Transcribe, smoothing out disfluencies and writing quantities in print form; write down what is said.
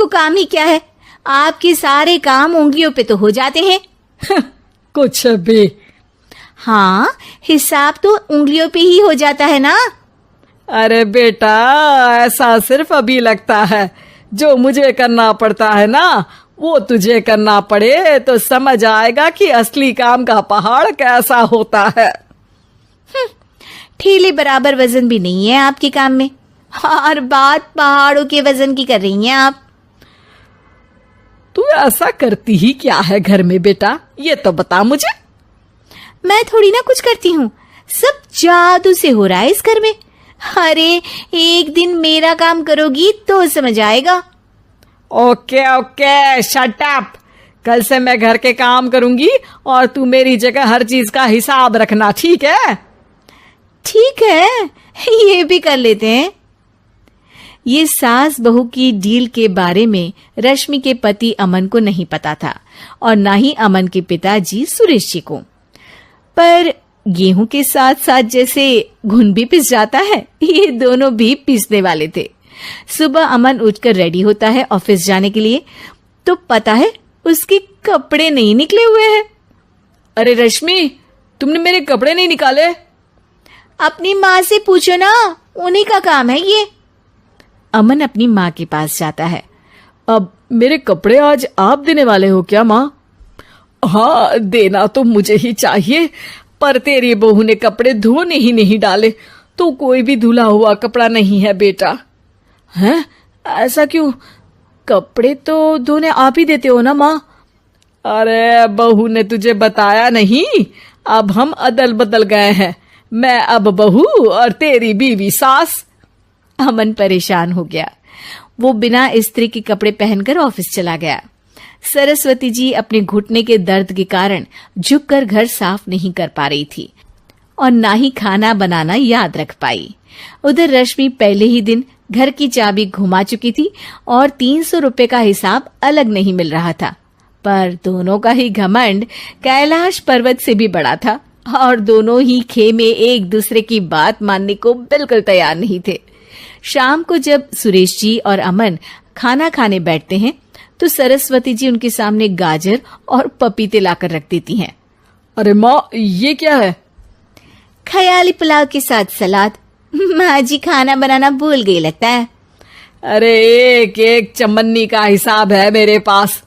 को काम ही क्या है, आपके सारे काम उंगलियों पे तो हो जाते हैं। कुछ भी। हाँ, हिसाब तो उंगलियों पे ही हो जाता है ना। अरे बेटा, ऐसा सिर्फ अभी लगता है, जो मुझे करना पड़ता है ना वो तुझे करना पड़े तो समझ आएगा कि असली काम का पहाड़ कैसा होता है। ठेले बराबर वजन भी नहीं है आपके काम में, और बात पहाड़ों के वजन की कर रही हैं आप। तू ऐसा करती ही क्या है घर में बेटा, ये तो बता मुझे। मैं थोड़ी ना कुछ करती हूँ, सब जादू से हो रहा है इस घर में। अरे एक दिन मेरा काम करोगी तो समझ आएगा। Okay okay, shut up. कल से मैं घर के काम करूंगी और तू मेरी जगह हर चीज का हिसाब रखना, ठीक है? ठीक है, ये भी कर लेते हैं। ये सास बहू की डील के बारे में रश्मि के पति अमन को नहीं पता था, और ना ही अमन के पिताजी सुरेश जी को। पर गेहूं के साथ साथ जैसे घुन भी पिस जाता है, ये दोनों भी पिसने वाले थे। सुबह अमन उठकर रेडी होता है ऑफिस जाने के लिए, तो पता है उसके कपड़े नहीं निकले हुए हैं। अरे रश्मि, तुमने मेरे कपड़े नहीं निकाले? अपनी माँ से पूछो ना, उन्हीं का काम है ये। अमन अपनी माँ के पास जाता है। अब मेरे कपड़े आज आप देने वाले हो क्या माँ? हाँ, देना तो मुझे ही चाहिए, पर तेरी बहू ने कपड़े धोने ही नहीं डाले, तो कोई भी धुला हुआ कपड़ा नहीं है बेटा। हैं? ऐसा क्यों? कपड़े तो धोने आप ही देते हो ना माँ? अरे बहू ने तुझे बताया नहीं, अब हम अदल बदल गए हैं, मैं अब बहू और तेरी बीवी सास। अमन परेशान हो गया। वो बिना इस्त्री के कपड़े पहनकर ऑफिस चला गया। सरस्वती जी अपने घुटने के दर्द के कारण झुककर घर साफ नहीं कर पा रही थी, और ना ही खाना बनाना याद रख पाई। उधर रश्मि पहले ही दिन घर की चाबी घुमा चुकी थी और 300 रुपए का हिसाब अलग नहीं मिल रहा था। पर दोनों का ही घमंड कैलाश पर्वत से भी बड़ा था, और दोनों ही खेमे एक दूसरे की बात मानने को बिल्कुल तैयार नहीं थे। शाम को जब सुरेश जी और अमन खाना खाने बैठते हैं, तो सरस्वती जी उनके सामने गाजर और पपीते लाकर रख देती हैं। अरे माँ, ये क्या है? ख्याली पुलाव के साथ सलाद। माँ जी खाना बनाना भूल गई लगता है। अरे एक एक चमन्नी का हिसाब है मेरे पास,